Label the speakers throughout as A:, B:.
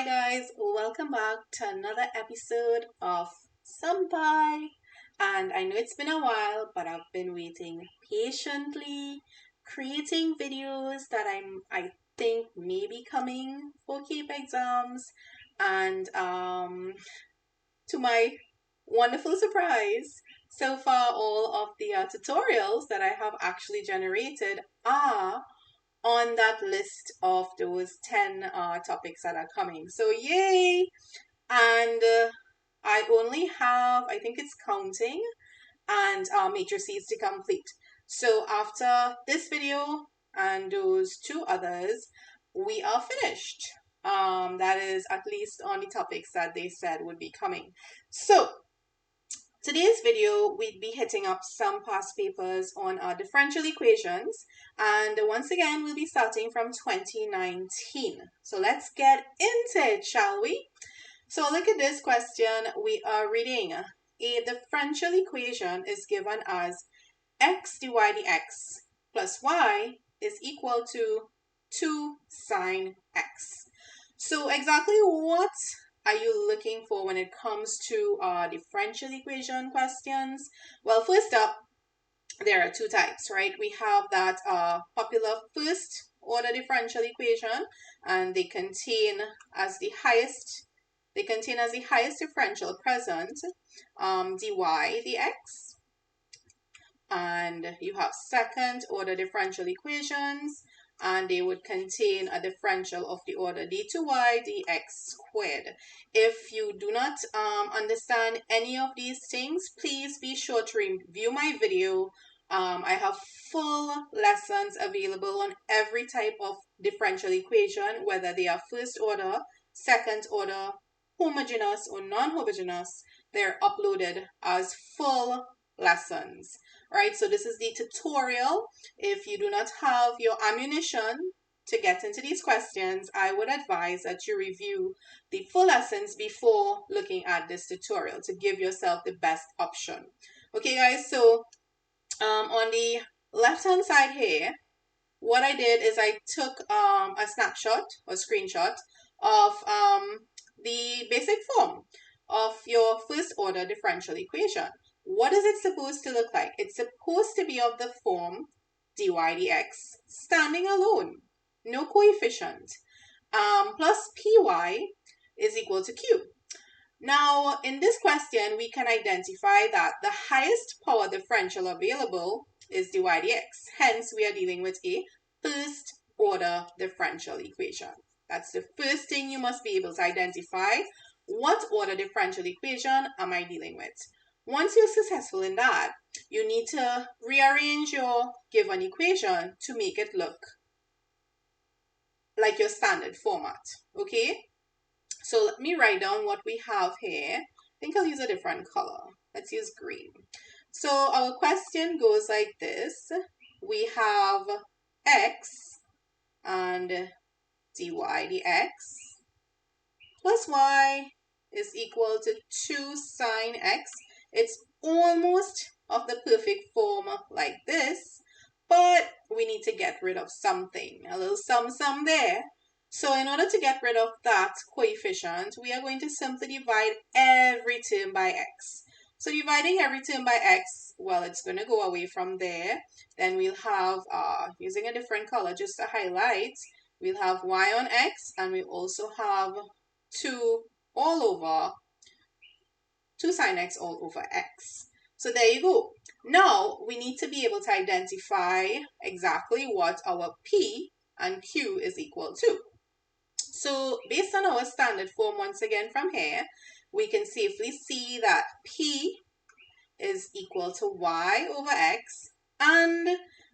A: Hi guys, welcome back to another episode of Sampai. And I know it's been a while, but I've been waiting patiently, creating videos that I think may be coming for CAPE exams. And to my wonderful surprise, so far all of the tutorials that I have actually generated are on that list of those 10 topics that are coming. So yay! And I only have, I think it's counting, and matrices to complete. So after this video and those two others, we are finished. That is at least on the topics that they said would be coming. So today's video, we'd be hitting up some past papers on differential equations. And once again, we'll be starting from 2019. So let's get into it, shall we? So look at this question. We are reading a differential equation is given as x dy dx plus y is equal to 2 sine x. So exactly what are you looking for when it comes to differential equation questions? Well, first up, there are two types, right? We have that popular first order differential equation, and they contain as the highest differential present dy dx. And you have second order differential equations, and they would contain a differential of the order d2y dx squared. If you do not understand any of these things, please be sure to review my video. I have full lessons available on every type of differential equation, whether they are first order, second order, homogeneous or non-homogeneous. They're uploaded as full lessons. Right, so this is the tutorial. If you do not have your ammunition to get into these questions, I would advise that you review the full lessons before looking at this tutorial to give yourself the best option. Okay guys, so on the left hand side here, what I did is I took a snapshot or screenshot of the basic form of your first order differential equation. What is it supposed to look like? It's supposed to be of the form dy dx standing alone, no coefficient, plus py is equal to q. Now, in this question, we can identify that the highest power differential available is dy dx. Hence, we are dealing with a first order differential equation. That's the first thing you must be able to identify. What order differential equation am I dealing with? Once you're successful in that, you need to rearrange your given equation to make it look like your standard format, okay? So let me write down what we have here. I think I'll use a different color. Let's use green. So our question goes like this. We have x and dy dx plus y is equal to 2 sine x. It's almost of the perfect form like this, but we need to get rid of something, a little sum there. So in order to get rid of that coefficient, we are going to simply divide every term by x. So dividing every term by x, well, it's going to go away from there. Then we'll have, using a different color just to highlight, we'll have y on x, and we also have 2 sine x all over x. So there you go. Now we need to be able to identify exactly what our p and q is equal to. So based on our standard form, once again from here, we can safely see that p is equal to y over x, and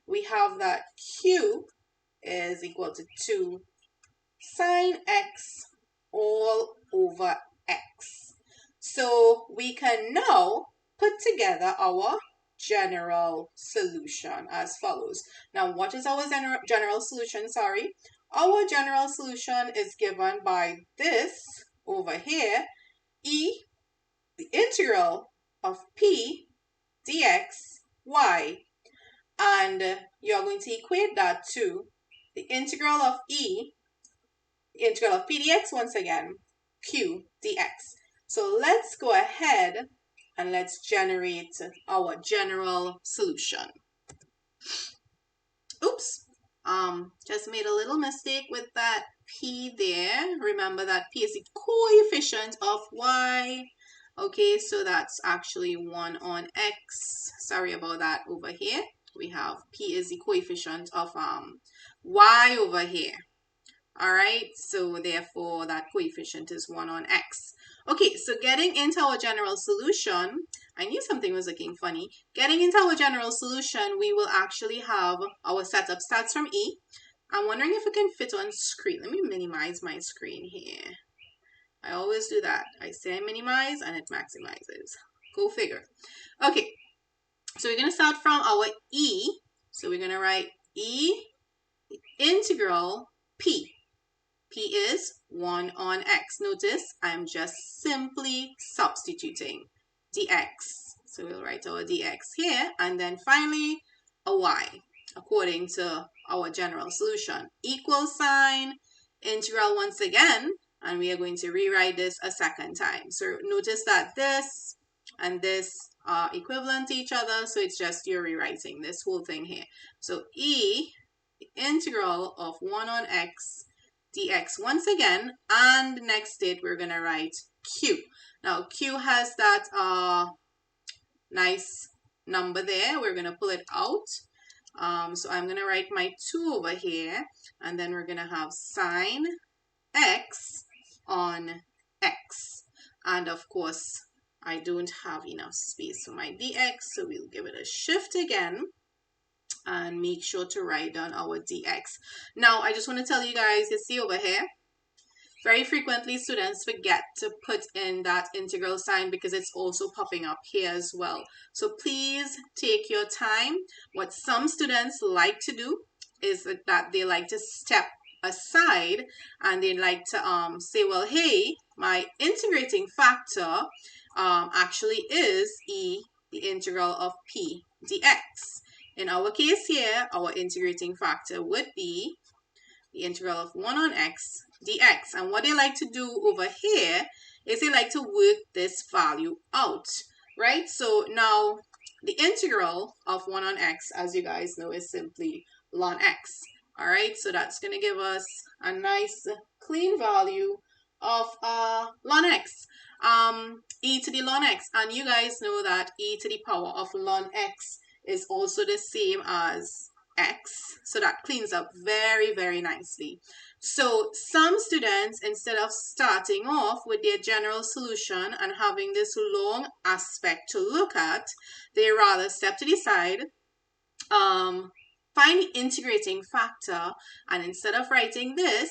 A: we have that q is equal to 2 sine x all over x. So we can now put together our general solution as follows. Now, what is our general solution? Sorry. Our general solution is given by this over here, the integral of p dx y. And you're going to equate that to the integral of e integral of p dx, once again, q dx. So let's go ahead and let's generate our general solution. Oops, just made a little mistake with that p there. Remember that p is the coefficient of y. Okay, so that's actually 1 on x. Sorry about that over here. We have p is the coefficient of y over here. All right, so therefore that coefficient is 1 on x. Okay, so getting into our general solution, I knew something was looking funny. Getting into our general solution, we will actually have our setup starts from E. I'm wondering if it can fit on screen. Let me minimize my screen here. I always do that. I say minimize and it maximizes. Go figure. Okay, so we're going to start from our E. So we're going to write E integral P. P is 1 on x. Notice I'm just simply substituting dx. So we'll write our dx here, and then finally a y according to our general solution. Equal sign, integral once again, and we are going to rewrite this a second time. So notice that this and this are equivalent to each other, so it's just you're rewriting this whole thing here. So E, the integral of 1 on x dx once again, and next state we're going to write q. Now q has that nice number there. We're going to pull it out. So I'm going to write my 2 over here, and then we're going to have sine x on x. And of course, I don't have enough space for my dx, so we'll give it a shift again and make sure to write down our dx. Now, I just want to tell you guys, you see over here, very frequently students forget to put in that integral sign because it's also popping up here as well. So please take your time. What some students like to do is that they like to step aside and they like to say, well, hey, my integrating factor actually is E, the integral of P dx. In our case here, our integrating factor would be the integral of 1 on x dx. And what they like to do over here is they like to work this value out, right? So now the integral of 1 on x, as you guys know, is simply ln x. All right, so that's going to give us a nice clean value of ln x. E to the ln x. And you guys know that e to the power of ln x is also the same as x, so that cleans up very, very nicely. So some students, instead of starting off with their general solution and having this long aspect to look at, they rather step to the side, find the integrating factor, and instead of writing this,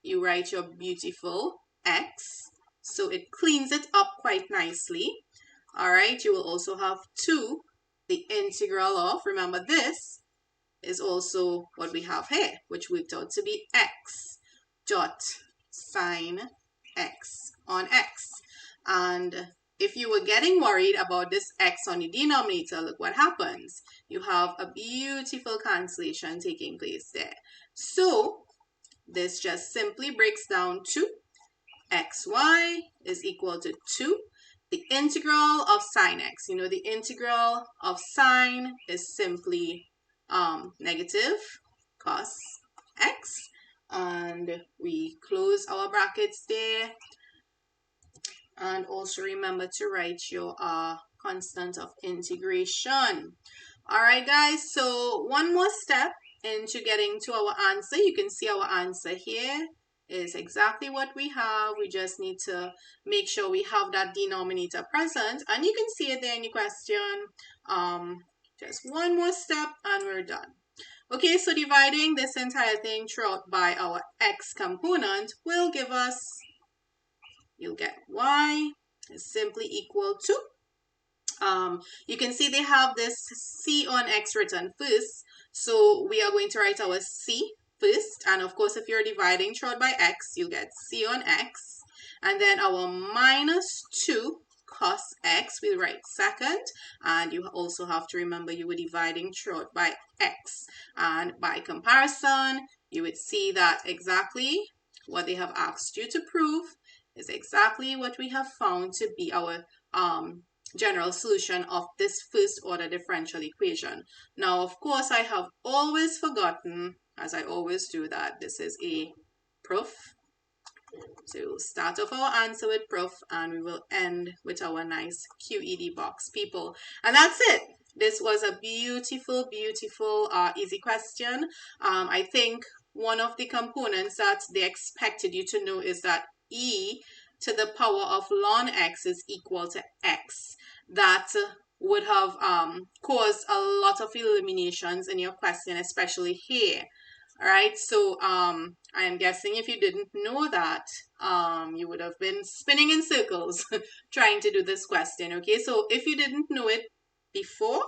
A: you write your beautiful x, so it cleans it up quite nicely. All right, you will also have 2, the integral of, remember this is also what we have here, which worked out to be x dot sine x on x. And if you were getting worried about this x on the denominator, look what happens. You have a beautiful cancellation taking place there. So this just simply breaks down to xy is equal to 2. The integral of sine x, you know, the integral of sine is simply negative cos x, and we close our brackets there, and also remember to write your constant of integration. All right guys, so one more step into getting to our answer. You can see our answer here is exactly what we have. We just need to make sure we have that denominator present, and you can see it there in the question. Just one more step and we're done. Okay, so dividing this entire thing throughout by our x component will give us, you'll get y is simply equal to, you can see they have this c on x written first, so we are going to write our c first, and of course if you're dividing throughout by x, you'll get c on x, and then our minus 2 cos x we'll write second, and you also have to remember you were dividing throughout by x, and by comparison you would see that exactly what they have asked you to prove is exactly what we have found to be our general solution of this first order differential equation. Now, of course, I have always forgotten, as I always do, that this is a proof. So we'll start off our answer with proof and we will end with our nice QED box, people. And that's it. This was a beautiful, beautiful, easy question. I think one of the components that they expected you to know is that e to the power of ln x is equal to x. That would have caused a lot of eliminations in your question, especially here. All right, so I am guessing if you didn't know that, you would have been spinning in circles trying to do this question. Okay, so if you didn't know it before,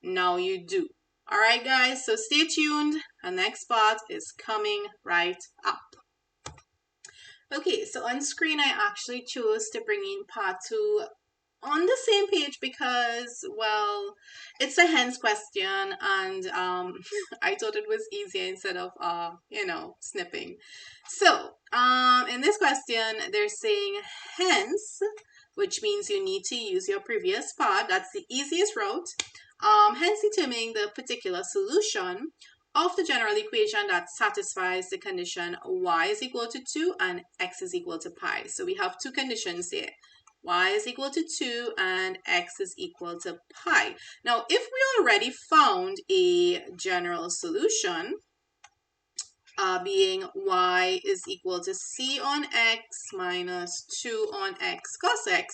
A: now you do. All right, guys, so stay tuned. The next part is coming right up. Okay, so on screen, I actually chose to bring in part 2 on the same page because, well, it's a hence question and I thought it was easier instead of, snipping. So, in this question, they're saying hence, which means you need to use your previous part. That's the easiest route. Hence determining the particular solution of the general equation that satisfies the condition y is equal to 2 and x is equal to pi. So we have two conditions here. Y is equal to 2 and x is equal to pi. Now, if we already found a general solution, being y is equal to c on x minus 2 on x cos x,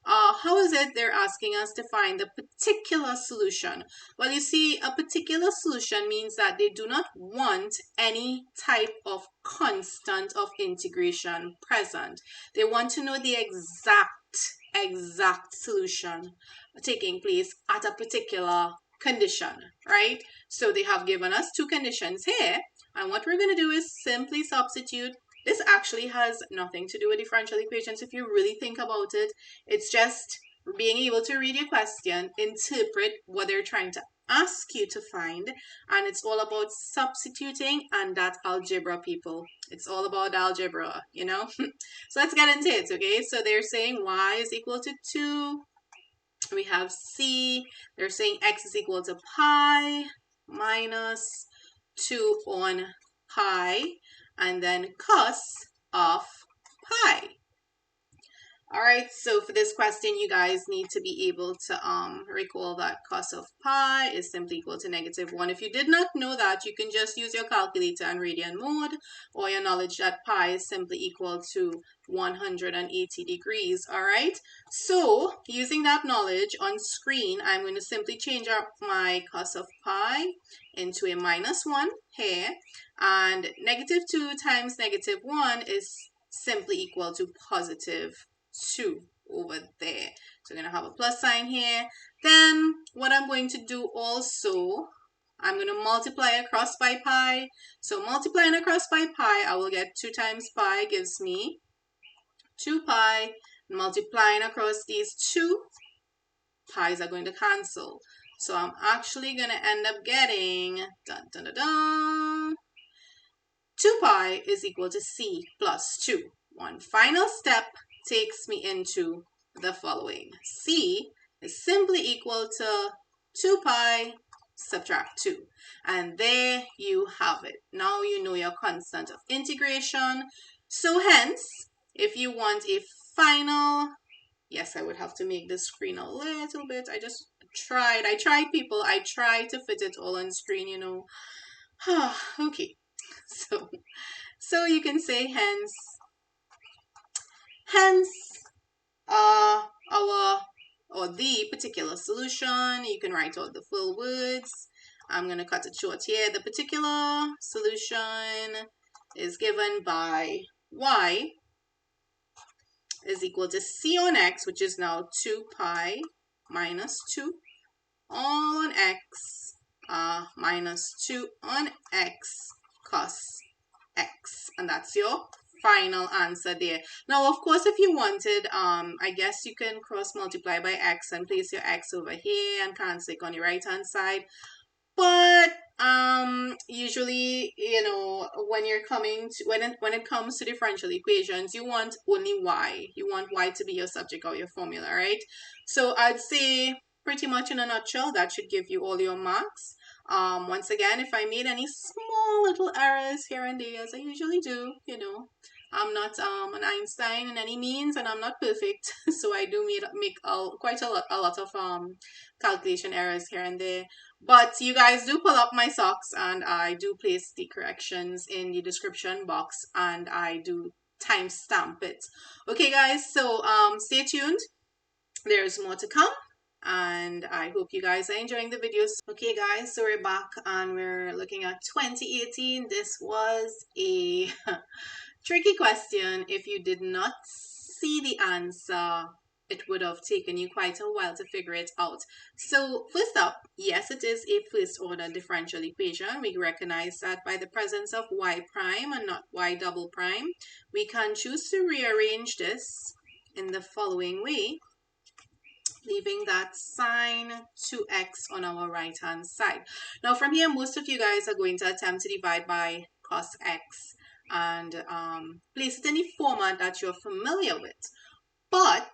A: how is it they're asking us to find the particular solution? Well, you see, a particular solution means that they do not want any type of constant of integration present. They want to know the exact solution taking place at a particular condition, right? So they have given us two conditions here, and what we're going to do is simply substitute. This actually has nothing to do with differential equations if you really think about it. It's just being able to read your question, interpret what they're trying to ask you to find, and it's all about substituting and that algebra, people. It's all about algebra, you know? So let's get into it, okay? So they're saying y is equal to 2. We have c. They're saying x is equal to pi minus 2 on pi, and then cos of pi. All right, so for this question, you guys need to be able to recall that cos of pi is simply equal to -1. If you did not know that, you can just use your calculator and radian mode, or your knowledge that pi is simply equal to 180 degrees. All right, so using that knowledge on screen, I'm going to simply change up my cos of pi into a -1 here, and -2 times -1 is simply equal to +2 over there. So we're going to have a plus sign here. Then what I'm going to do also, I'm going to multiply across by pi. So multiplying across by pi, I will get 2 times pi gives me 2 pi. Multiplying across these two, pi's are going to cancel. So I'm actually going to end up getting 2 pi is equal to c plus 2. One final step takes me into the following. C is simply equal to 2 pi subtract 2. And there you have it. Now you know your constant of integration. So hence, if you want a final, yes, I would have to make the screen a little bit. I tried, people. I tried to fit it all on screen, you know. Okay. So you can say hence, the particular solution. You can write out the full words. I'm going to cut it short here. The particular solution is given by y is equal to c on x, which is now 2 pi minus 2 on x minus 2 on x cos x. And that's your final answer there. Now, of course, if you wanted, I guess you can cross multiply by x and place your x over here and cancel it on your right hand side. But Usually, you know, when you're coming to, when it comes to differential equations, you want only y. You want y to be your subject or your formula, right? So I'd say pretty much in a nutshell, that should give you all your marks. Once again, if I made any small little errors here and there, as I usually do, you know, I'm not an Einstein in any means, and I'm not perfect, so I do make quite a lot of calculation errors here and there. But you guys do pull up my socks, and I do place the corrections in the description box, and I do timestamp it. Okay, guys, so stay tuned. There's more to come, and I hope you guys are enjoying the videos. Okay, guys, so we're back, and we're looking at 2018. This was a tricky question. If you did not see the answer, it would have taken you quite a while to figure it out. So first up, yes, it is a first order differential equation. We recognize that by the presence of y prime and not y double prime, we can choose to rearrange this in the following way, leaving that sine 2x on our right hand side. Now from here, most of you guys are going to attempt to divide by cos x and place it in the format that you're familiar with. But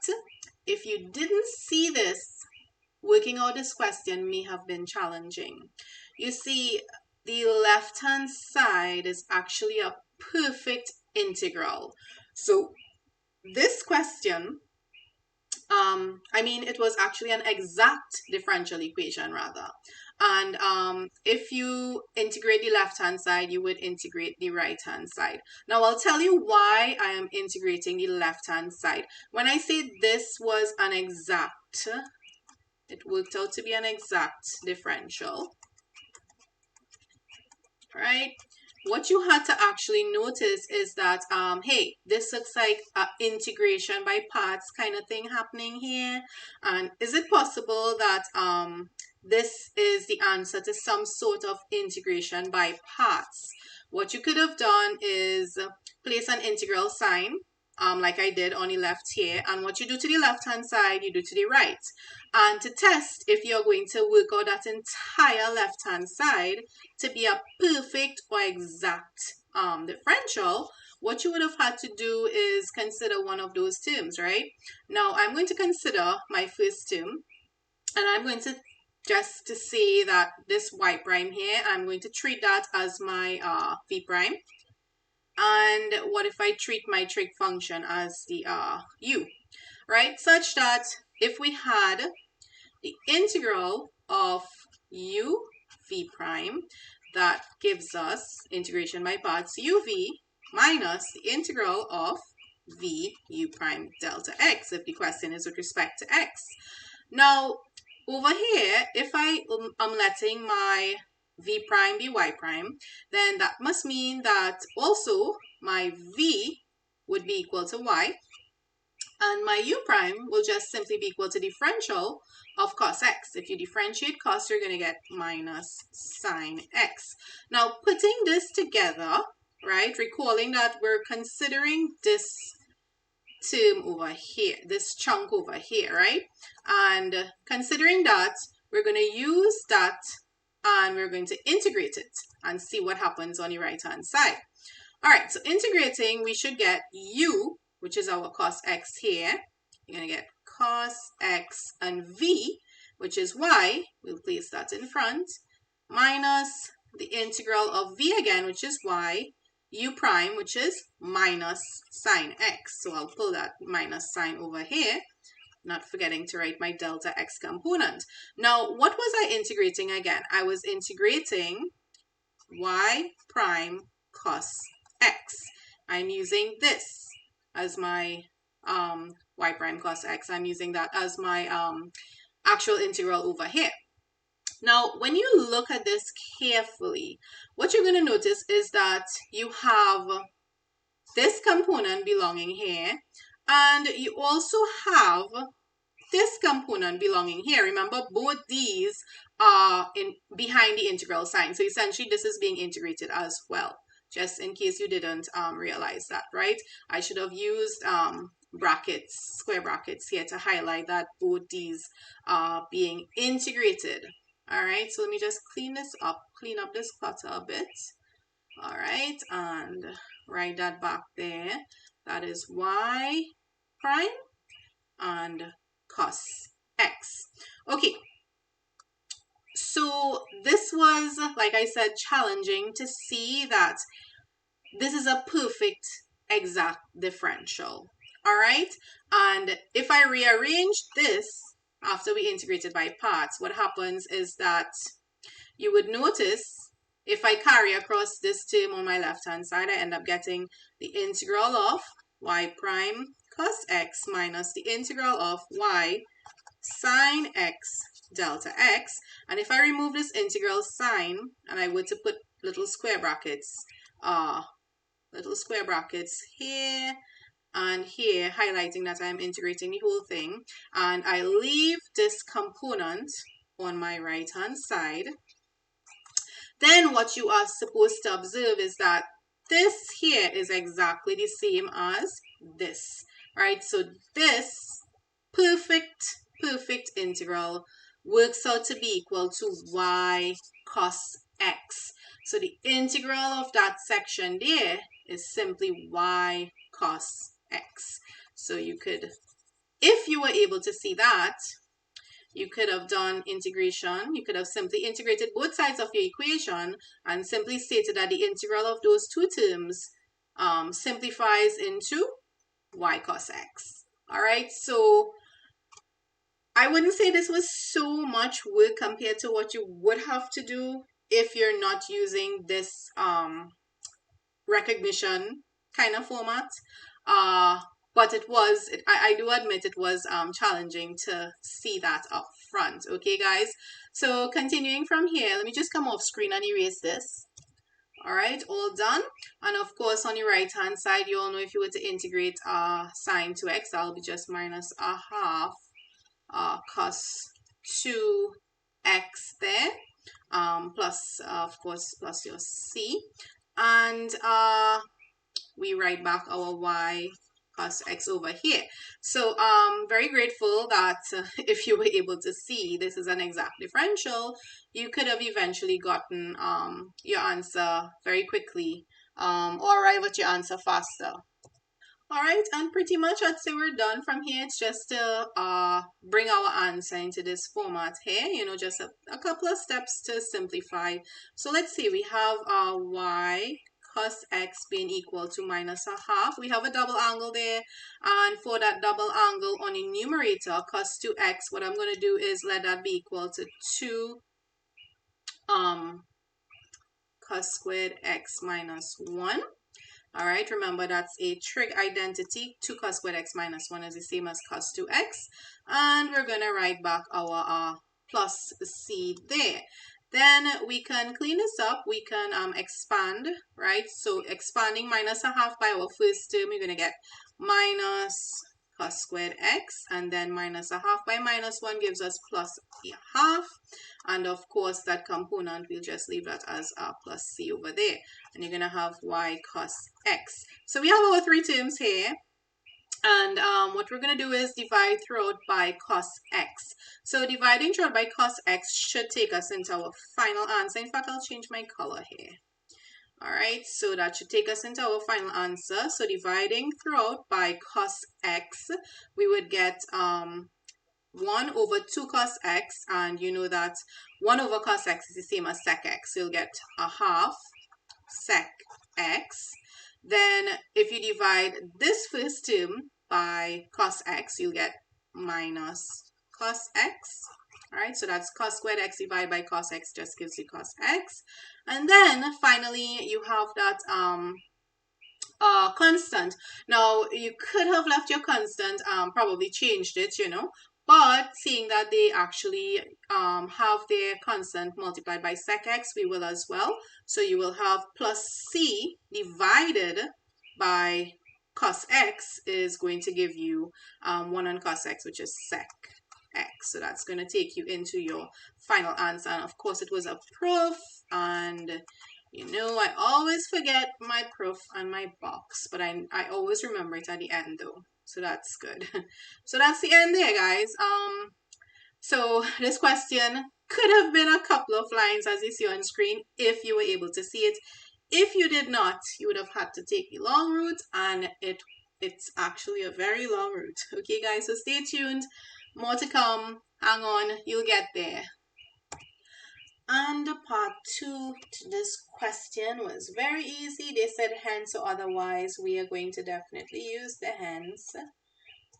A: if you didn't see this, working out this question may have been challenging. You see, the left hand side is actually a perfect integral. So this question, it was actually an exact differential equation rather. And if you integrate the left-hand side, you would integrate the right-hand side. Now, I'll tell you why I am integrating the left-hand side. When I say this was an exact, it worked out to be an exact differential, right? What you had to actually notice is that, hey, this looks like an integration by parts kind of thing happening here. And is it possible that this is the answer to some sort of integration by parts? What you could have done is place an integral sign, like I did on the left here. And what you do to the left-hand side, you do to the right. And to test if you're going to work out that entire left-hand side to be a perfect or exact differential, what you would have had to do is consider one of those terms, right? Now, I'm going to consider my first term, and I'm going to just to say that this y prime here, I'm going to treat that as my v prime. And what if I treat my trig function as the u, right? Such that if we had the integral of u v prime, that gives us integration by parts uv minus the integral of v u prime delta x, if the question is with respect to x. Now, over here, if I am letting my v prime be y prime, then that must mean that also my v would be equal to y, and my u prime will just simply be equal to differential of cos x. If you differentiate cos, you're going to get minus sine x. Now, putting this together, right, recalling that we're considering this term over here, this chunk over here, right? And considering that, we're going to use that and we're going to integrate it and see what happens on the right-hand side. All right, so integrating, we should get u, which is our cos x here. You're going to get cos x, and v, which is y, we'll place that in front, minus the integral of v again, which is y, u prime, which is minus sine x. So I'll pull that minus sign over here, not forgetting to write my delta x component. Now, what was I integrating again? I was integrating y prime cos x. I'm using this as my y prime cos x. I'm using that as my actual integral over here. Now, when you look at this carefully, what you're going to notice is that you have this component belonging here, and you also have this component belonging here. Remember, both these are behind the integral sign. So essentially, this is being integrated as well, just in case you didn't realize that, right? I should have used brackets, square brackets here to highlight that both these are being integrated. All right, so let me just clean up this clutter a bit. All right, and write that back there. That is y prime and cos x. Okay, so this was, like I said, challenging to see that this is a perfect exact differential. All right, and if I rearrange this after we integrated by parts, what happens is that you would notice if I carry across this term on my left hand side, I end up getting the integral of y prime cos x minus the integral of y sine x delta x. And if I remove this integral sign and I were to put little square brackets here and here, highlighting that I'm integrating the whole thing, and I leave this component on my right hand side, then what you are supposed to observe is that this here is exactly the same as this, right? So this perfect integral works out to be equal to y cos x. So the integral of that section there is simply y cos x. So you could, if you were able to see that, you could have done integration. You could have simply integrated both sides of your equation and simply stated that the integral of those two terms simplifies into y cos x. All right, so I wouldn't say this was so much work compared to what you would have to do if you're not using this recognition kind of format. But I do admit it was challenging to see that up front. Okay, guys. So continuing from here, let me just come off screen and erase this. All right, all done. And of course, on the right hand side, you all know if you were to integrate sine 2x, that'll be just minus a half cos 2x there, plus of course plus your c, and we write back our y cos x over here. So very grateful that if you were able to see this is an exact differential, you could have eventually gotten your answer very quickly or arrive at your answer faster. All right, and pretty much I'd say we're done from here. It's just to bring our answer into this format here, you know, just a couple of steps to simplify. So let's see, we have y cos x being equal to minus a half. We have a double angle there, and for that double angle on the numerator, cos 2x, what I'm going to do is let that be equal to 2 cos squared x minus 1. All right, remember that's a trig identity. 2 cos squared x minus 1 is the same as cos 2x. And we're going to write back our plus c there. Then we can clean this up. We can expand, right? So expanding minus a half by our first term, we're going to get minus cos squared x, and then minus a half by minus 1 gives us plus a half, and of course that component we'll just leave that as plus c over there, and you're going to have y cos x. So we have our three terms here, and what we're going to do is divide throughout by cos x. So dividing throughout by cos x should take us into our final answer. In fact, I'll change my color here. All right, so that should take us into our final answer. So dividing throughout by cos x, we would get 1 over 2 cos x, and you know that 1 over cos x is the same as sec x. So you'll get a half sec x. Then if you divide this first term by cos x, you'll get minus cos x. All right, so that's cos squared x divided by cos x just gives you cos x. And then finally, you have that constant. Now, you could have left your constant, probably changed it, you know, but seeing that they actually have their constant multiplied by sec x, we will as well. So you will have plus c divided by cos x is going to give you 1 on cos x, which is sec x. So that's going to take you into your final answer. And of course, it was a proof, and you know, I always forget my proof and my box, but I always remember it at the end though. So that's good. So that's the end there, guys. So this question could have been a couple of lines as you see on screen if you were able to see it. If you did not, you would have had to take the long route, and it's actually a very long route. Okay, guys, so stay tuned. More to come. Hang on, you'll get there. And part 2 to this question was very easy. They said hence or otherwise. We are going to definitely use the hence.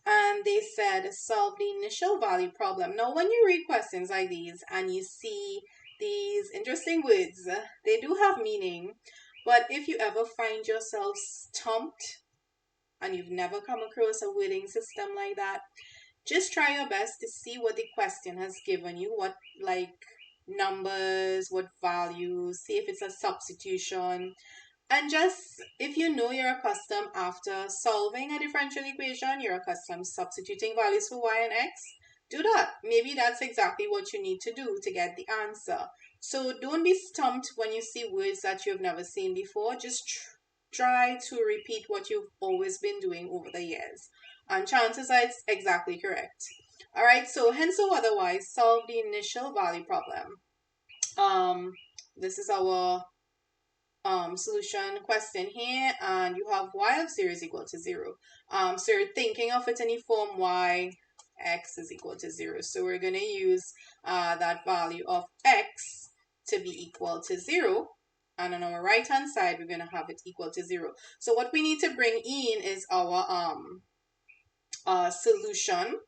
A: And they said solve the initial value problem. Now, when you read questions like these and you see these interesting words, they do have meaning. But if you ever find yourself stumped and you've never come across a wording system like that, just try your best to see what the question has given you, what like numbers, what values, see if it's a substitution. And just, if you know you're accustomed after solving a differential equation, you're accustomed substituting values for y and x, do that. Maybe that's exactly what you need to do to get the answer. So don't be stumped when you see words that you've never seen before. Just try to repeat what you've always been doing over the years. And chances are it's exactly correct. All right, so hence or otherwise, solve the initial value problem. This is our solution question here, and you have y of 0 is equal to 0. So you're thinking of it in the form y x is equal to 0. So we're going to use that value of x to be equal to 0. And on our right hand side, we're going to have it equal to 0. So what we need to bring in is our solution,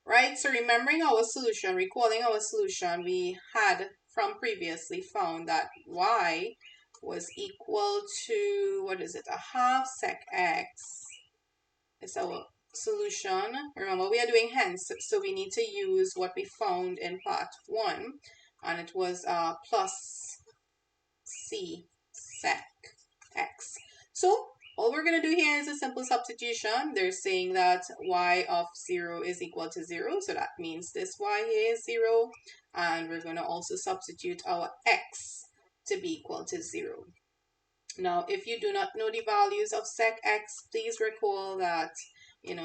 A: right? So remembering our solution, recalling our solution, we had from previously found that y was equal to, what is it, a half sec x. It's our solution. Remember, we are doing hence, so we need to use what we found in part 1, and it was plus c sec x. So all we're going to do here is a simple substitution. They're saying that y of 0 is equal to 0, so that means this y here is 0, and we're going to also substitute our x to be equal to 0. Now, if you do not know the values of sec x, please recall that,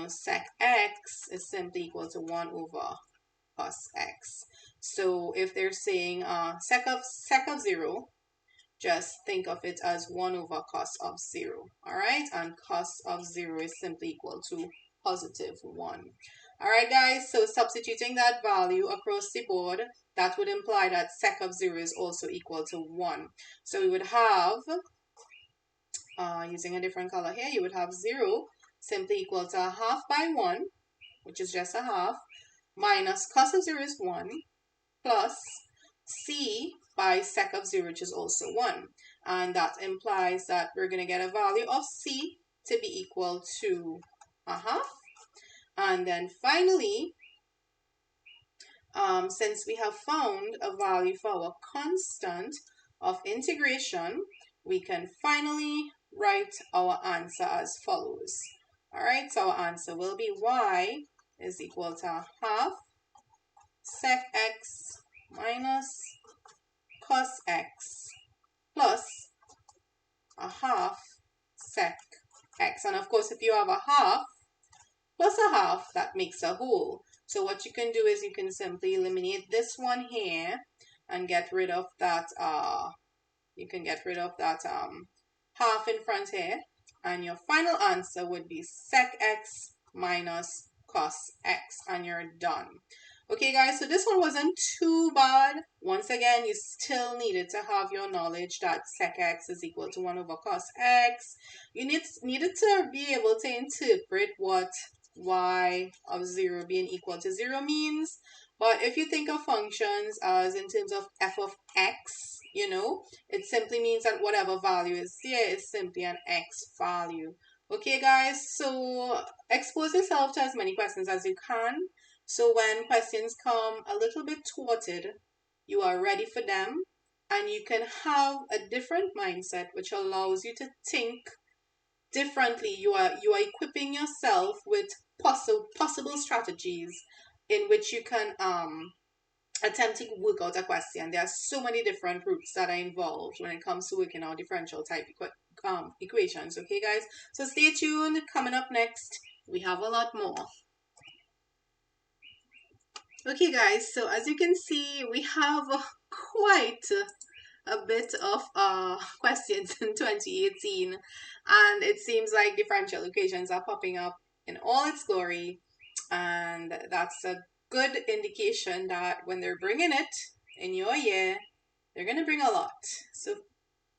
A: sec x is simply equal to 1 over cos x. So if they're saying sec of 0, just think of it as 1 over cos of 0, all right? And cos of 0 is simply equal to positive 1. All right, guys, so substituting that value across the board, that would imply that sec of 0 is also equal to 1. So we would have, using a different color here, you would have 0 simply equal to a half by 1, which is just a half, minus cos of 0 is 1, plus c by sec of 0, which is also 1. And that implies that we're going to get a value of c to be equal to a half. And then finally, since we have found a value for our constant of integration, we can finally write our answer as follows. All right, so our answer will be y is equal to half sec x minus cos x plus a half sec x. And of course, if you have a half plus a half, that makes a whole. So what you can do is you can simply eliminate this one here and get rid of that, half in front here. And your final answer would be sec x minus cos x, and you're done. Okay, guys, so this one wasn't too bad. Once again, you still needed to have your knowledge that sec x is equal to 1 over cos x. You needed to be able to interpret what y of 0 being equal to 0 means. But if you think of functions as in terms of f of x, it simply means that whatever value is here is simply an x value. Okay, guys, so expose yourself to as many questions as you can. So when questions come a little bit thwarted, you are ready for them, and you can have a different mindset which allows you to think differently. You are equipping yourself with possible strategies in which you can attempt to work out a question. There are so many different routes that are involved when it comes to working out differential type equations. Okay, guys, so stay tuned. Coming up next, we have a lot more. Okay guys, so as you can see, we have quite a bit of questions in 2018, and it seems like differential equations are popping up in all its glory, and that's a good indication that when they're bringing it in your year, they're going to bring a lot. So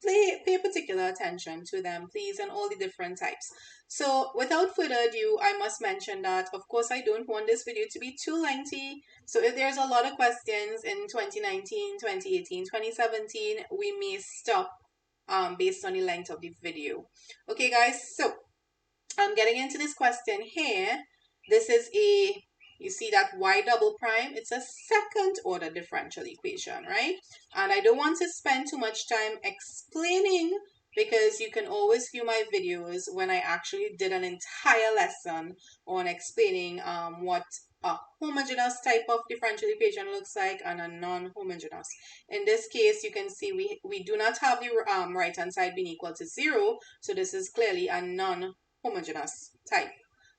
A: pay particular attention to them, please, and all the different types. So without further ado, I must mention that, of course, I don't want this video to be too lengthy. So if there's a lot of questions in 2019, 2018, 2017, we may stop based on the length of the video. Okay, guys, so I'm getting into this question here. This is you see that y double prime, it's a second order differential equation, right? And I don't want to spend too much time explaining, because you can always view my videos when I actually did an entire lesson on explaining what a homogeneous type of differential equation looks like and a non-homogeneous. In this case, you can see we do not have the right hand side being equal to 0, so this is clearly a non-homogeneous type.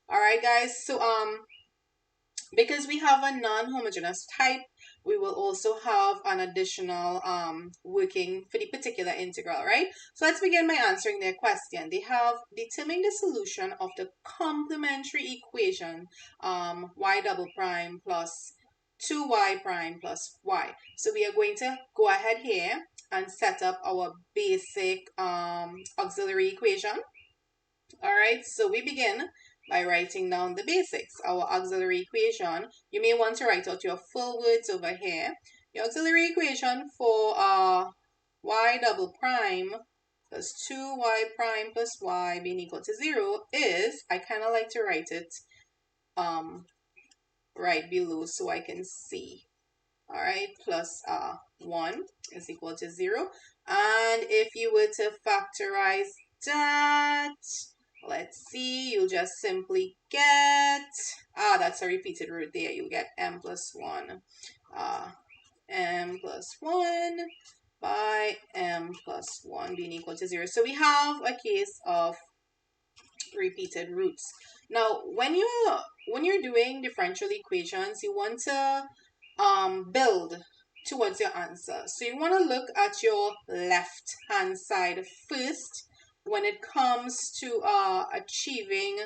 A: All right, guys, so because we have a non-homogeneous type, we will also have an additional working for the particular integral, right? So let's begin by answering their question. They have determined the solution of the complementary equation y double prime plus 2y prime plus y. So we are going to go ahead here and set up our basic auxiliary equation. All right, so we begin by writing down the basics. Our auxiliary equation, you may want to write out your full words over here. The auxiliary equation for y double prime plus 2y prime plus y being equal to 0 is, I kind of like to write it right below so I can see. All right, plus 1 is equal to 0. And if you were to factorize that, let's see, you'll just simply get, that's a repeated root there. You'll get m plus 1 by m plus 1 being equal to 0. So we have a case of repeated roots. Now, when you're doing differential equations, you want to build towards your answer. So you want to look at your left hand side first when it comes to achieving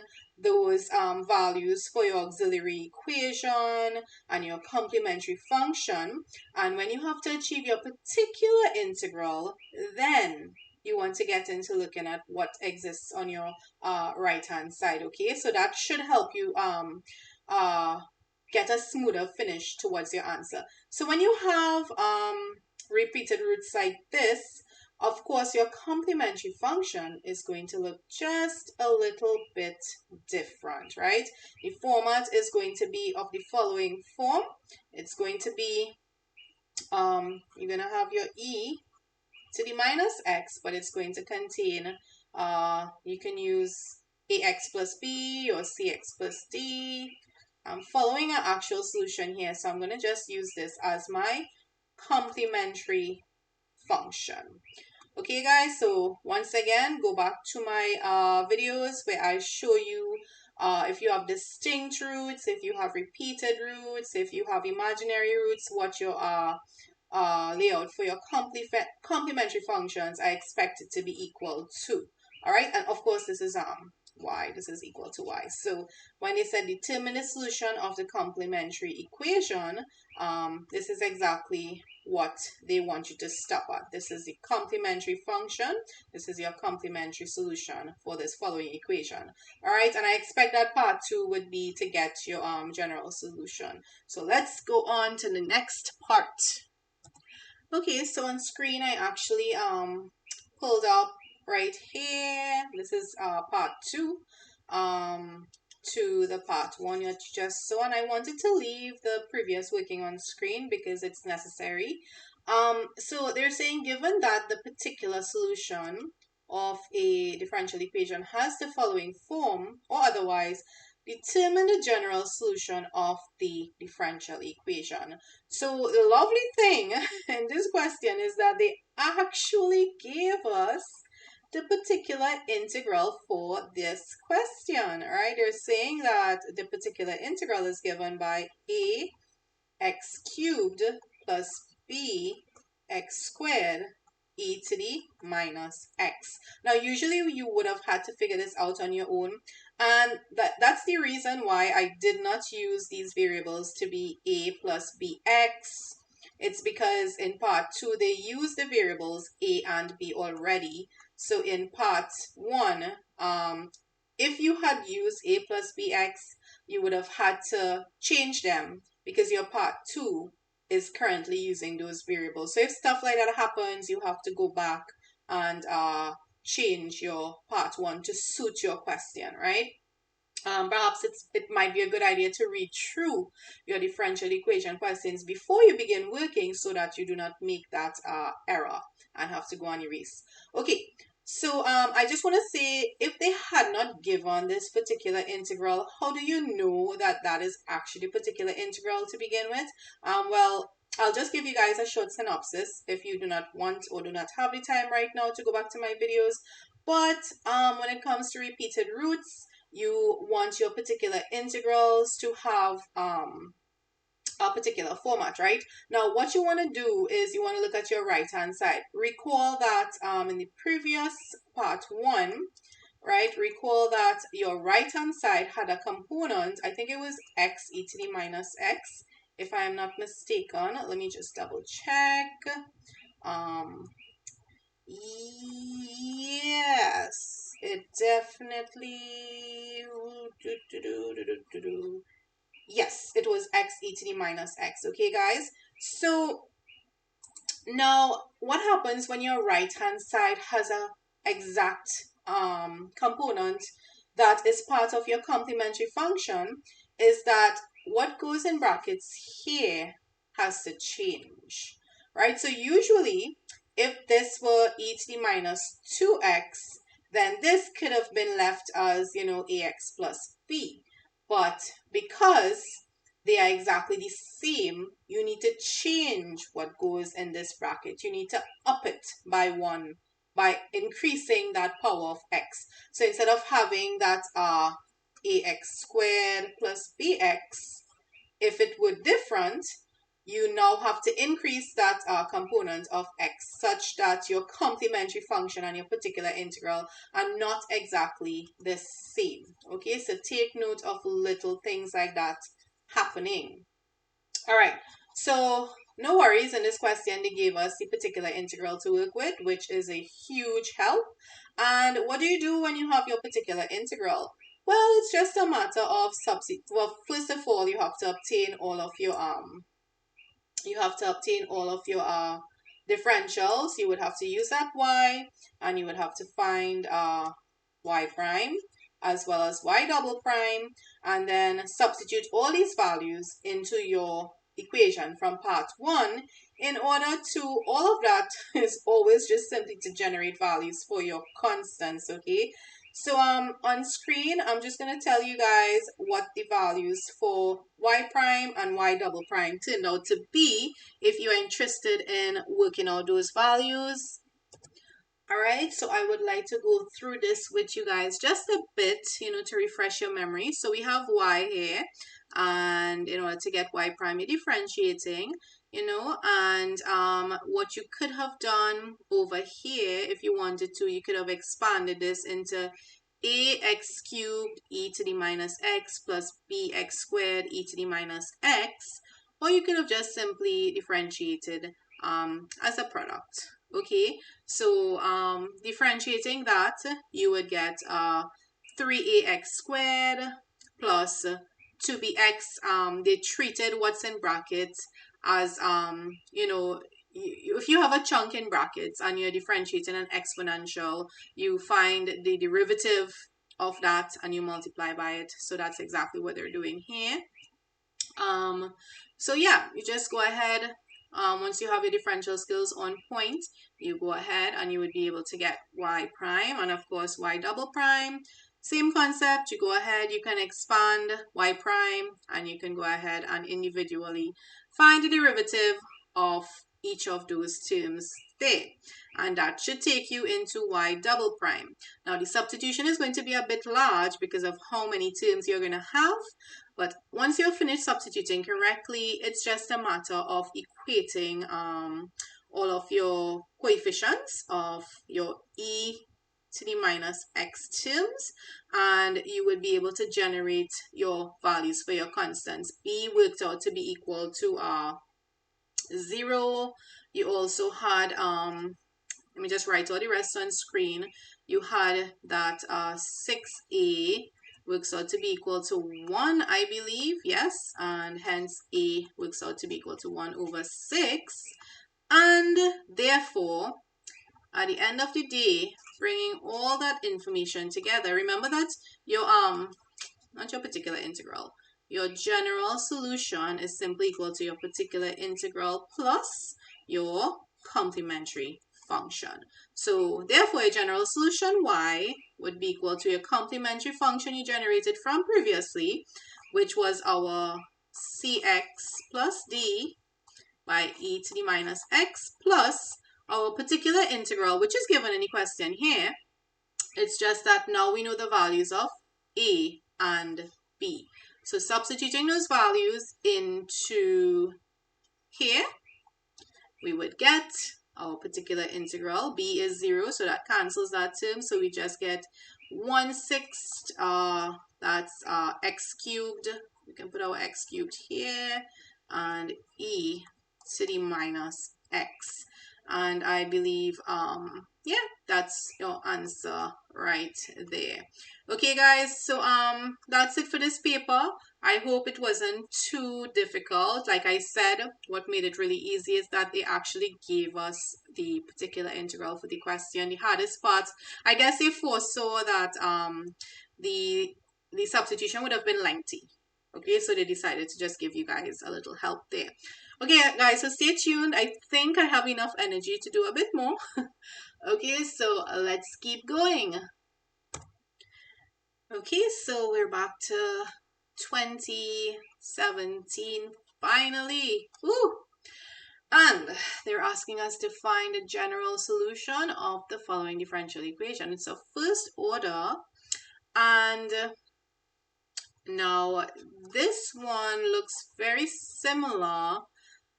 A: those values for your auxiliary equation and your complementary function. And when you have to achieve your particular integral, then you want to get into looking at what exists on your right hand side. Okay, so that should help you get a smoother finish towards your answer. So when you have repeated roots like this, of course, your complementary function is going to look just a little bit different, right? The format is going to be of the following form. It's going to be, you're going to have your e to the minus x, but it's going to contain, you can use ax plus b or cx plus d. I'm following an actual solution here, so I'm going to just use this as my complementary function. Okay, guys, so once again, go back to my videos where I show you if you have distinct roots, if you have repeated roots, if you have imaginary roots, what your layout for your complementary functions I expect it to be equal to. All right, and of course this is y, this is equal to y. So when they said determine the solution of the complementary equation, this is exactly what they want you to stop at. This is the complementary function. This is your complementary solution for this following equation. All right, and I expect that part 2 would be to get your general solution. So let's go on to the next part. Okay, so on screen I actually pulled up right here. This is part 2 to the part 1 you just saw, and I wanted to leave the previous working on screen because it's necessary. So they're saying given that the particular solution of a differential equation has the following form or otherwise, determine the general solution of the differential equation. So the lovely thing in this question is that they actually gave us the particular integral for this question, right? They're saying that the particular integral is given by a x cubed plus b x squared e to the minus x. Now, usually you would have had to figure this out on your own, and that's the reason why I did not use these variables to be a plus bx. It's because in part 2, they use the variables a and b already. So in part 1, if you had used a plus bx, you would have had to change them because your part 2 is currently using those variables. So if stuff like that happens, you have to go back and change your part 1 to suit your question, right? Perhaps it might be a good idea to read through your differential equation questions before you begin working so that you do not make that error and have to go and erase. Okay, so I just want to say, if they had not given this particular integral, how do you know that that is actually a particular integral to begin with? Well, I'll just give you guys a short synopsis if you do not want or do not have the time right now to go back to my videos. But when it comes to repeated roots, you want your particular integrals to have a particular format, right? Now, what you want to do is you want to look at your right-hand side. Recall that in the previous part 1, right, recall that your right-hand side had a component, I think it was x e to the minus x, if I am not mistaken. Let me just double check. Yes, it definitely. Yes, it was x e to the minus x. Okay, guys. So now, what happens when your right-hand side has a exact component that is part of your complementary function is that what goes in brackets here has to change, right? So usually, if this were e to the minus 2x, then this could have been left as, ax plus b. But because they are exactly the same, you need to change what goes in this bracket. You need to up it by 1 by increasing that power of x. So instead of having that ax squared plus bx, if it were different, you now have to increase that component of x such that your complementary function and your particular integral are not exactly the same. Okay, so take note of little things like that happening. All right, so no worries. In this question, they gave us the particular integral to work with, which is a huge help. And what do you do when you have your particular integral? Well, it's just a matter of substitute. Well, first of all, you have to obtain all of your differentials. You would have to use that y, and you would have to find y prime as well as y double prime, and then substitute all these values into your equation from part 1 in order to, all of that is always just simply to generate values for your constants, okay? So on screen, I'm just going to tell you guys what the values for y prime and y double prime turned out to be if you're interested in working out those values. All right, so I would like to go through this with you guys just a bit, to refresh your memory. So we have y here, and in order to get y prime, you're differentiating, and what you could have done over here, if you wanted to, you could have expanded this into ax cubed e to the minus x plus bx squared e to the minus x, or you could have just simply differentiated as a product. Okay, so differentiating that, you would get 3ax squared plus 2bx. They treated what's in brackets as, if you have a chunk in brackets and you're differentiating an exponential, you find the derivative of that and you multiply by it. So that's exactly what they're doing here. So yeah, you just go ahead. Once you have your differential skills on point, you go ahead and you would be able to get y prime and of course y double prime. Same concept, you go ahead, you can expand y prime and you can go ahead and individually find the derivative of each of those terms there. And that should take you into y double prime. Now the substitution is going to be a bit large because of how many terms you're going to have. But once you're finished substituting correctly, it's just a matter of equating all of your coefficients of your e to the minus x terms, and you would be able to generate your values for your constants. B worked out to be equal to 0. You also had let me just write all the rest on screen. You had that 6a works out to be equal to 1, I believe, yes, and hence a works out to be equal to 1 over 6, and therefore at the end of the day, bringing all that information together, remember that your not your particular integral, your general solution is simply equal to your particular integral plus your complementary function. So therefore, your general solution y would be equal to your complementary function you generated from previously, which was our cx plus d by e to the minus x plus our particular integral, which is given in the question here. It's just that now we know the values of a and b. So substituting those values into here, we would get our particular integral. B is 0, so that cancels that term. So we just get 1/6, that's x cubed. We can put our x cubed here, and e to the minus x. And I believe, yeah, that's your answer right there. Okay, guys, so that's it for this paper. I hope it wasn't too difficult. Like I said, what made it really easy is that they actually gave us the particular integral for the question. The hardest part, I guess they foresaw that the substitution would have been lengthy. Okay, so they decided to just give you guys a little help there. Okay, guys, so stay tuned. I think I have enough energy to do a bit more. Okay, so let's keep going. Okay, so we're back to 2017, finally. Woo! And they're asking us to find a general solution of the following differential equation. It's a first order, and now this one looks very similar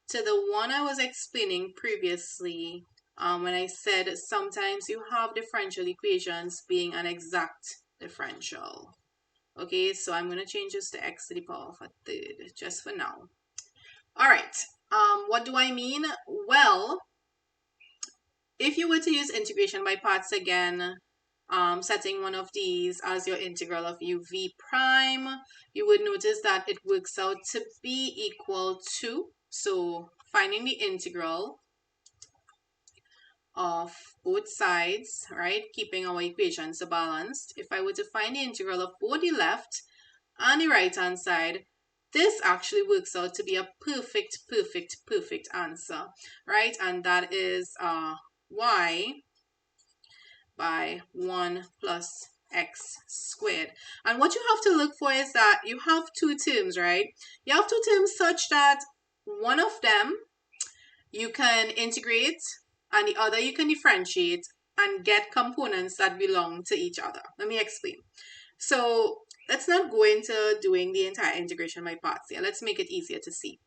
A: to the one I was explaining previously when I said sometimes you have differential equations being an exact differential. Okay, so I'm going to change this to x to the power of a third just for now. All right, what do I mean? Well, if you were to use integration by parts again, setting one of these as your integral of uv prime, you would notice that it works out to be equal to, so finding the integral of both sides, right, keeping our equations balanced. If I were to find the integral of both the left and the right hand side, this actually works out to be a perfect answer, right? And that is y by 1 plus x squared. And what you have to look for is that you have two terms, right? You have two terms such that one of them you can integrate and the other you can differentiate and get components that belong to each other. Let me explain. So let's not go into doing the entire integration by parts here. Let's make it easier to see.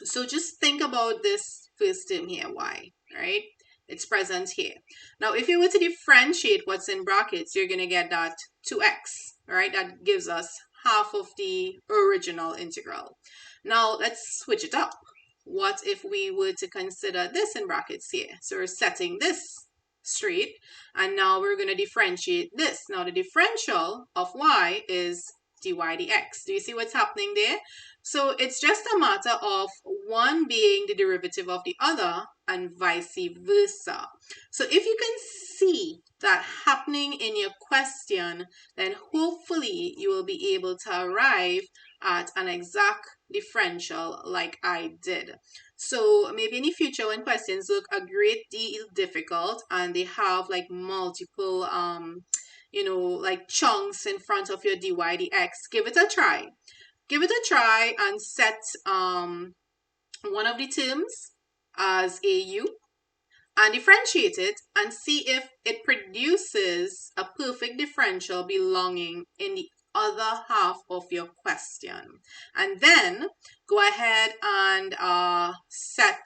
A: So just think about this first term here, y, right? It's present here. Now, if you were to differentiate what's in brackets, you're going to get that 2x, right? That gives us half of the original integral. Now, let's switch it up. What if we were to consider this in brackets here? So we're setting this straight, and now we're going to differentiate this. Now, the differential of y is dy dx. Do you see what's happening there? So it's just a matter of one being the derivative of the other and vice versa. So if you can see that happening in your question, then hopefully you will be able to arrive at an exact differential like I did. So maybe in the future when questions look a great deal difficult and they have like multiple you know, like chunks in front of your dy dx, give it a try. Give it a try and set one of the terms as a u and differentiate it and see if it produces a perfect differential belonging in the other half of your question. And then go ahead and set,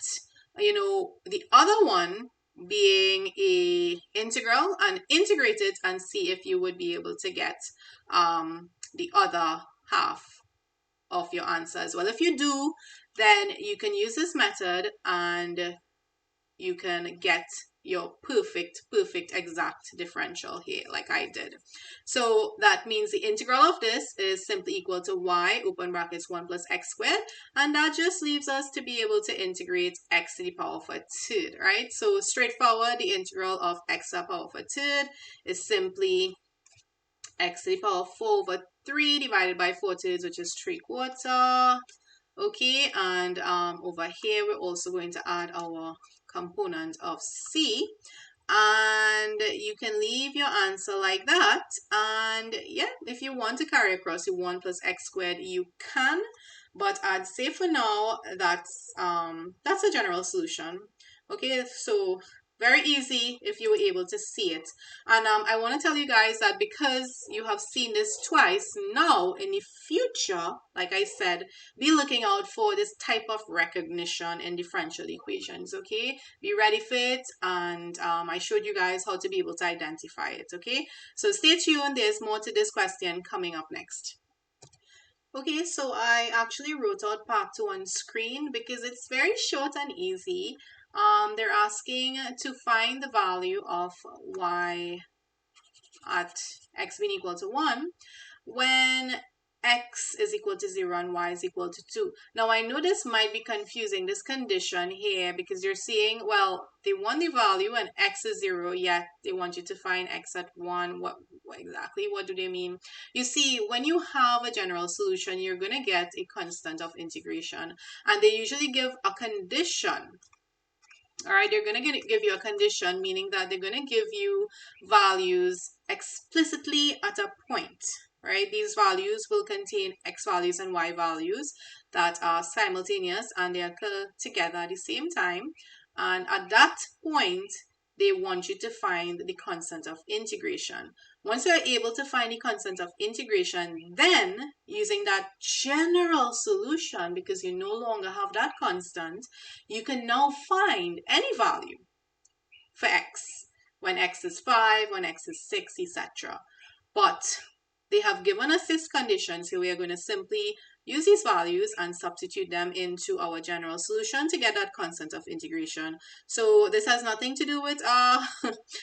A: the other one being a integral and integrate it and see if you would be able to get the other half of your answer as well. If you do, then you can use this method and you can get your perfect exact differential here like I did. So that means the integral of this is simply equal to y open brackets 1 plus x squared, and that just leaves us to be able to integrate x to the power of a third, right? So straightforward, the integral of x to the power of a third is simply x to the power of 4 over 3 divided by 4 thirds, which is 3/4. Okay, and over here we're also going to add our component of c, and you can leave your answer like that. And yeah, if you want to carry across the 1 plus x squared, you can, but I'd say for now that's a general solution. Okay, so very easy if you were able to see it. And I want to tell you guys that because you have seen this twice, now in the future, like I said, be looking out for this type of recognition in differential equations, okay? Be ready for it, and I showed you guys how to be able to identify it, okay? So stay tuned, there's more to this question coming up next. Okay, so I actually wrote out part 2 on screen because it's very short and easy. They're asking to find the value of y at x being equal to 1 when x is equal to 0 and y is equal to 2. Now, I know this might be confusing, this condition here, because you're seeing, well, they want the value and x is 0, yet they want you to find x at 1. What exactly? What do they mean? You see, when you have a general solution, you're going to get a constant of integration, and they usually give a condition. All right, they're going to give you a condition, meaning that they're going to give you values explicitly at a point, right? These values will contain x values and y values that are simultaneous and they occur together at the same time. And at that point, they want you to find the constant of integration. Once you're able to find the constant of integration, then using that general solution, because you no longer have that constant, you can now find any value for x, when x is 5, when x is 6, etc. But they have given us these conditions, so we are going to simply use these values and substitute them into our general solution to get that constant of integration. So this has nothing to do with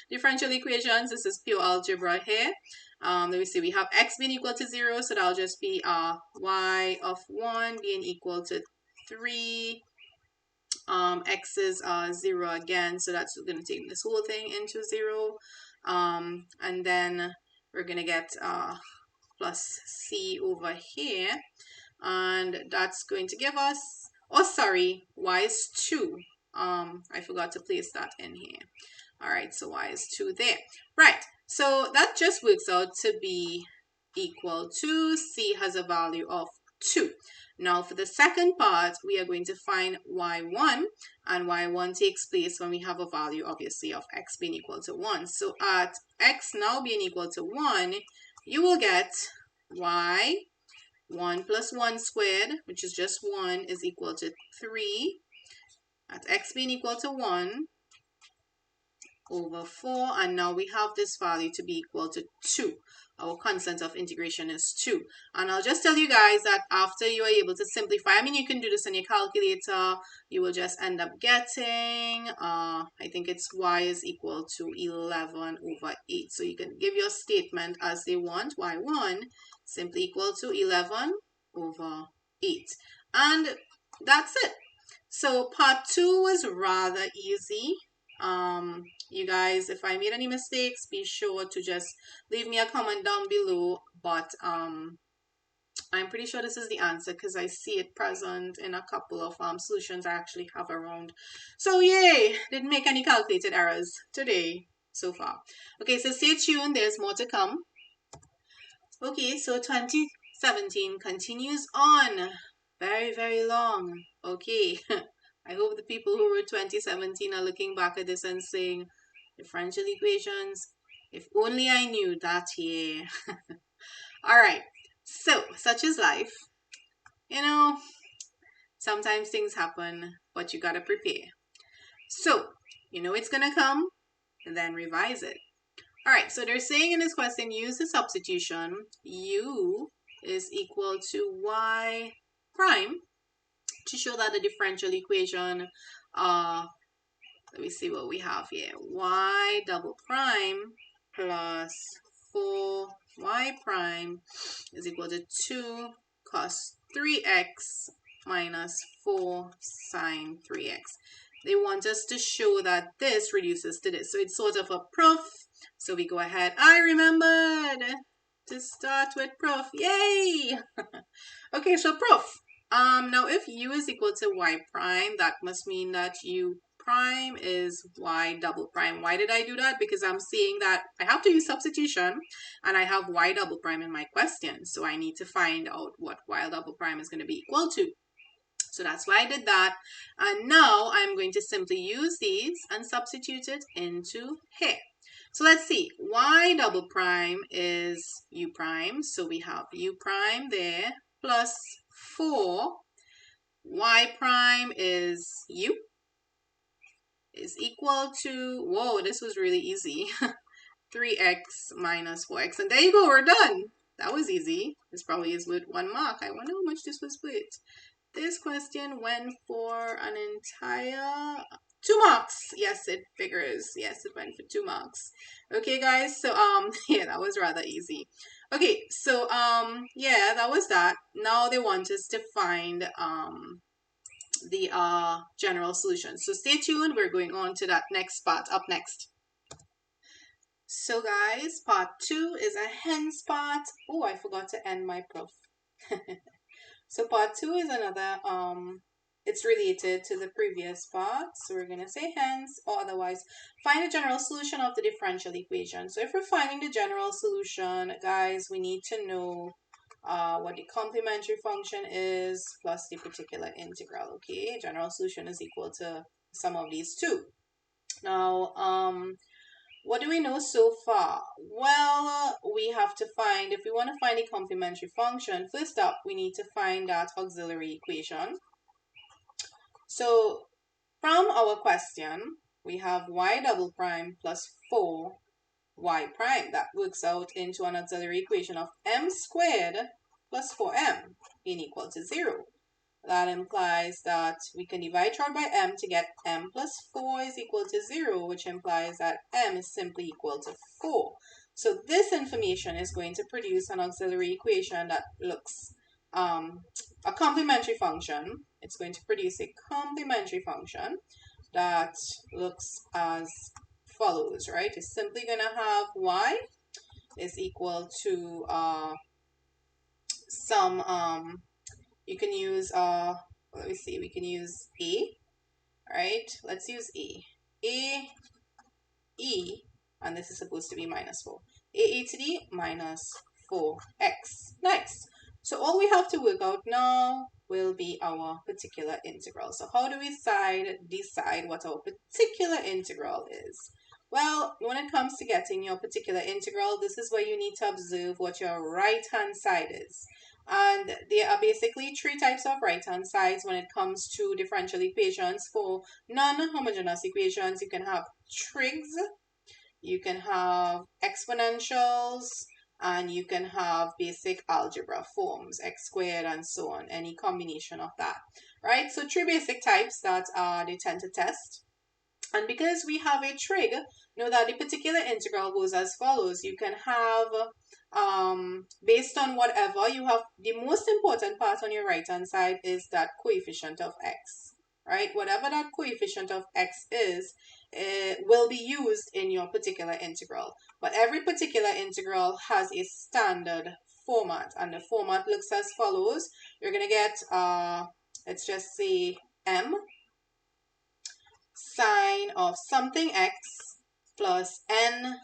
A: differential equations. This is pure algebra here. Let me see, we have x being equal to 0, so that'll just be y of 1 being equal to 3. X is 0 again, so that's going to take this whole thing into 0. And then we're going to get plus c over here, and that's going to give us, oh sorry, y is 2. I forgot to place that in here. All right, so y is 2 there. Right, so that just works out to be equal to, c has a value of 2. Now for the second part, we are going to find y1, and y1 takes place when we have a value, obviously, of x being equal to 1. So at x now being equal to 1, you will get y, 1 plus 1 squared, which is just 1, is equal to 3. At x being equal to 1 over 4, and now we have this value to be equal to 2. Our constant of integration is 2. And I'll just tell you guys that after you are able to simplify, I mean, you can do this on your calculator, you will just end up getting, I think it's y is equal to 11 over 8. So you can give your statement as they want, y1 simply equal to 11 over 8. And that's it. So part 2 was rather easy. You guys, if I made any mistakes, be sure to just leave me a comment down below, but I'm pretty sure this is the answer because I see it present in a couple of solutions I actually have around. So yay, didn't make any calculated errors today so far. Okay, so stay tuned, there's more to come. Okay, so 2017 continues on. Very, very long. Okay. I hope the people who were 2017 are looking back at this and saying, differential equations, if only I knew that year. All right, so such is life. You know, sometimes things happen, but you gotta prepare. So, you know it's gonna come, and then revise it. All right, so they're saying in this question, use the substitution, u is equal to y prime, to show that the differential equation, let me see what we have here. Y double prime plus 4y prime is equal to 2 cos 3x minus 4 sine 3x. They want us to show that this reduces to this. So it's sort of a proof. So we go ahead. I remembered to start with proof. Yay! Okay, so proof. Now if u is equal to y prime, that must mean that u prime is y double prime. Why did I do that? Because I'm seeing that I have to use substitution and I have y double prime in my question. So I need to find out what y double prime is going to be equal to. So that's why I did that. And now I'm going to simply use these and substitute it into here. So let's see, y double prime is u prime. So we have u prime there plus 4. Y prime is u is equal to, whoa, this was really easy. 3x minus 4x. And there you go, we're done. That was easy. This probably is with 1 mark. I wonder how much this was with. This question went for an entire 2 marks. Yes, it figures. Yes, it went for 2 marks. Okay, guys. So, yeah, that was rather easy. Okay, so, yeah, that was that. Now they want us to find, the general solution. So stay tuned. We're going on to that next part up next. So guys, part 2 is a hence part. Oh, I forgot to end my proof. So part 2 is another, it's related to the previous part. So we're going to say hence, or otherwise, find the general solution of the differential equation. So if we're finding the general solution, guys, we need to know what the complementary function is plus the particular integral. Okay, general solution is equal to sum of these two. Now, what do we know so far? Well, we have to find, if we want to find a complementary function, first up, we need to find that auxiliary equation. So, from our question, we have y double prime plus 4y prime. That works out into an auxiliary equation of m squared plus 4m being equal to 0. That implies that we can divide out by m to get m plus 4 is equal to 0, which implies that m is simply equal to 4. So this information is going to produce an auxiliary equation that looks a complementary function. It's going to produce a complementary function that looks as follows, right? It's simply going to have y is equal to some you can use, let me see, we can use a, right? Let's use a. E, and this is supposed to be minus 4. A to the minus 4x. Nice. So all we have to work out now will be our particular integral. So how do we decide what our particular integral is? Well, when it comes to getting your particular integral, this is where you need to observe what your right-hand side is. And there are basically 3 types of right-hand sides when it comes to differential equations. For non-homogeneous equations, you can have trigs, you can have exponentials, and you can have basic algebra forms, x squared and so on, any combination of that, right? So 3 basic types that they tend to test. And because we have a trig, know that the particular integral goes as follows. You can have, based on whatever, you have the most important part on your right-hand side is that coefficient of x, right? Whatever that coefficient of x is, it will be used in your particular integral. But every particular integral has a standard format, and the format looks as follows. You're going to get, let's just say, m sine of something x plus n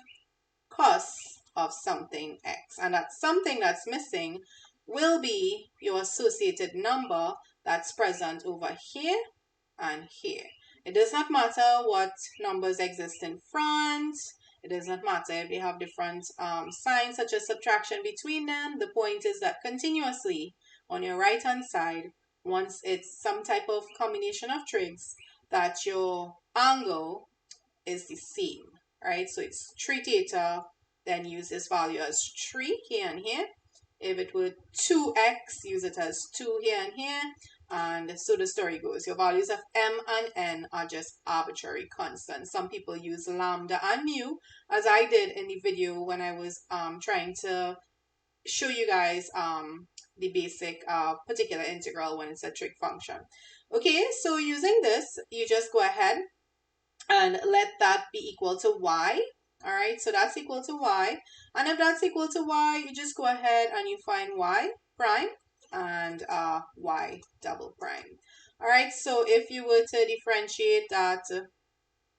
A: cos of something x. And that something that's missing will be your associated number that's present over here and here. It does not matter what numbers exist in front. It does not matter if they have different signs such as subtraction between them. The point is that continuously on your right hand side, once it's some type of combination of trigs, that your angle is the same, right? So it's 3 theta, then use this value as 3 here and here. If it were 2x, use it as 2 here and here. And so the story goes. Your values of m and n are just arbitrary constants. Some people use lambda and mu, as I did in the video when I was trying to show you guys the basic particular integral when it's a trig function. Okay, so using this, you just go ahead and let that be equal to y. All right, so that's equal to y. And if that's equal to y, you just go ahead and you find y prime and y double prime. All right, so if you were to differentiate that,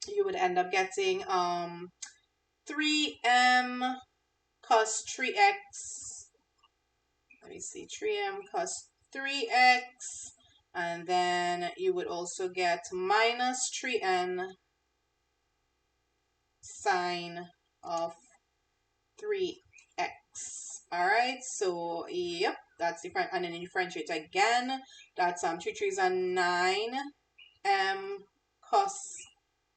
A: you would end up getting 3m cos 3x. Let me see, 3m cos 3x. And then you would also get minus 3n sine of 3x. All right, so yep, that's different. And then you differentiate again. That's 3 3s are 9 m cos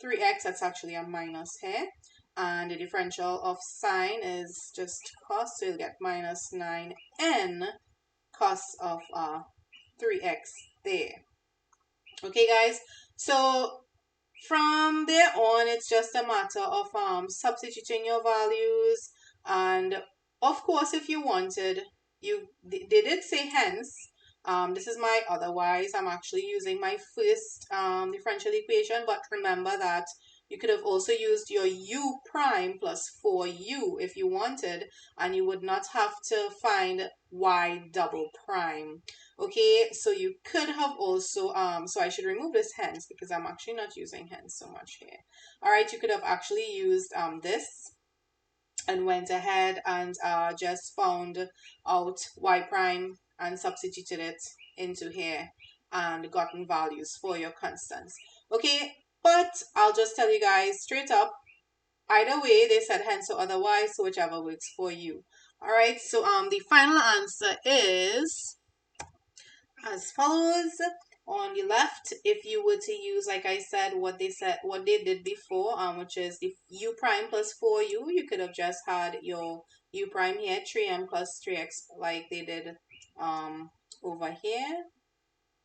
A: 3x. That's actually a minus here. And the differential of sine is just cos, so you'll get minus 9n cos of 3x there. Okay, guys, so from there on, it's just a matter of substituting your values. And of course, if you wanted, they did say hence. This is my otherwise. I'm actually using my first differential equation, but remember that you could have also used your u prime plus 4u if you wanted, and you would not have to find y double prime. Okay, so you could have also, so I should remove this hence because I'm actually not using hence so much here. All right, you could have actually used this and went ahead and just found out y prime and substituted it into here and gotten values for your constants. Okay, but I'll just tell you guys straight up, either way, they said hence or otherwise, so whichever works for you. All right, so the final answer is as follows. On the left, if you were to use, like I said, what they did before, which is the u prime plus 4u, you could have just had your u prime here, 3m plus 3x, like they did over here,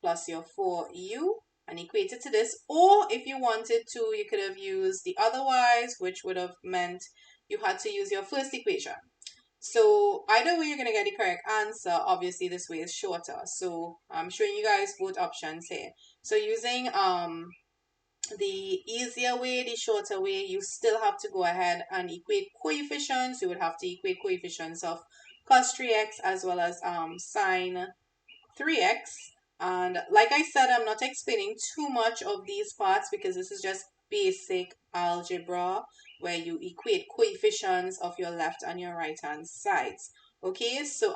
A: plus your 4u, and equate it to this. Or if you wanted to, you could have used the otherwise, which would have meant you had to use your first equation. So either way, you're going to get the correct answer. Obviously, this way is shorter. So I'm showing you guys both options here. So using the easier way, the shorter way, you still have to go ahead and equate coefficients. You would have to equate coefficients of cos 3x as well as sine 3x. And like I said, I'm not explaining too much of these parts because this is just basic algebra where you equate coefficients of your left and your right hand sides. Okay, so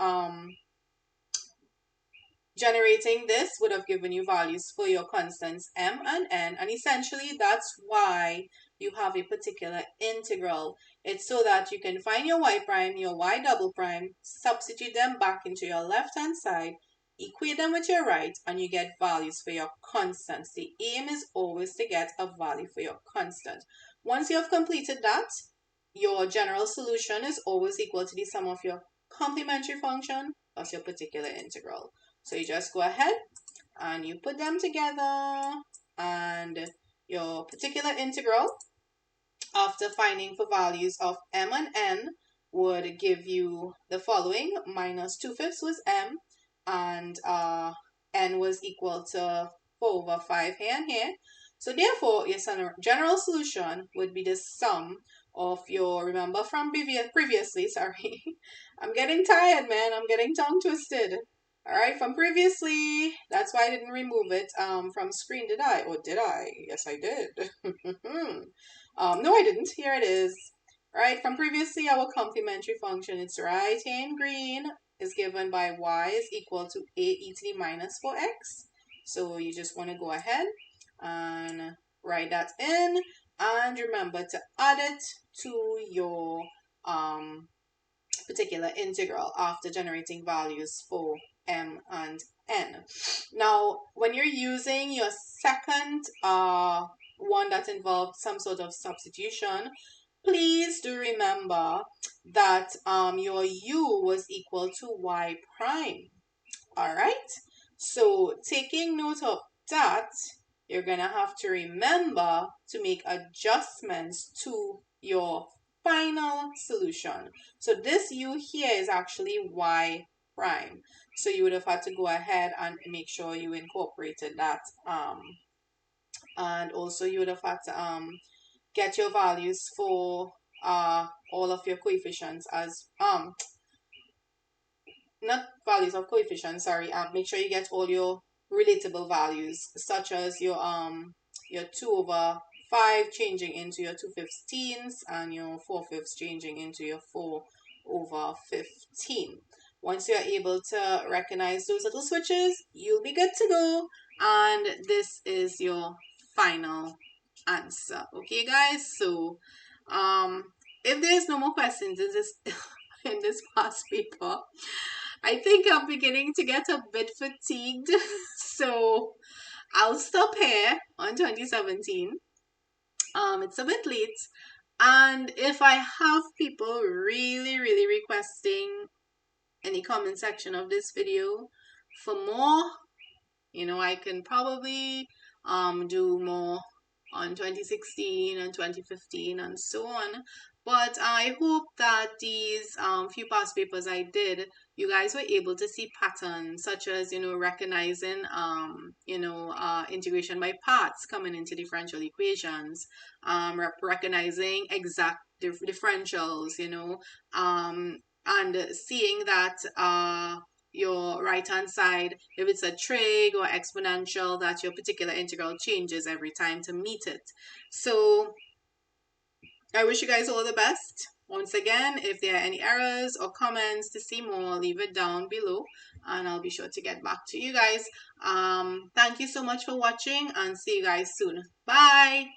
A: generating this would have given you values for your constants m and n, and essentially that's why you have a particular integral. It's so that you can find your y prime, your y double prime, substitute them back into your left hand side, equate them with your right, and you get values for your constants. The aim is always to get a value for your constant. Once you have completed that, your general solution is always equal to the sum of your complementary function plus your particular integral. So you just go ahead and you put them together, and your particular integral, after finding for values of m and n, would give you the following. Minus 2/5 was m, and n was equal to 4/5 here and here. So therefore, your general solution would be the sum of your, remember from previously, sorry, I'm getting tired, man, I'm getting tongue twisted. All right, from previously, that's why I didn't remove it from screen, did I? Or did I? Yes, I did. No, I didn't. Here it is. All right, from previously, our complementary function, it's right here in green, is given by y is equal to a e to the minus 4x. So you just want to go ahead and write that in, and remember to add it to your particular integral after generating values for m and n. Now, when you're using your second one that involved some sort of substitution, please do remember that your u was equal to y prime. All right, so taking note of that, you're going to have to remember to make adjustments to your final solution. So this u here is actually y prime. So you would have had to go ahead and make sure you incorporated that. And also you would have had to get your values for all of your coefficients as not values of coefficients, sorry, make sure you get all your relatable values, such as your 2/5 changing into your 2/15 and your 4/5 changing into your 4/15. Once you're able to recognize those little switches, you'll be good to go, and this is your final answer. Okay, guys, so if there's no more questions in this in this past paper, I think I'm beginning to get a bit fatigued, so I'll stop here on 2017. It's a bit late, and if I have people really requesting in the comment section of this video for more, I can probably do more on 2016 and 2015 and so on. But I hope that these few past papers I did, you guys were able to see patterns such as, recognizing, integration by parts coming into differential equations, recognizing exact differentials, and seeing that your right-hand side, if it's a trig or exponential, that your particular integral changes every time to meet it. So I wish you guys all the best. Once again, if there are any errors or comments to see more, leave it down below and I'll be sure to get back to you guys. Thank you so much for watching and see you guys soon. Bye!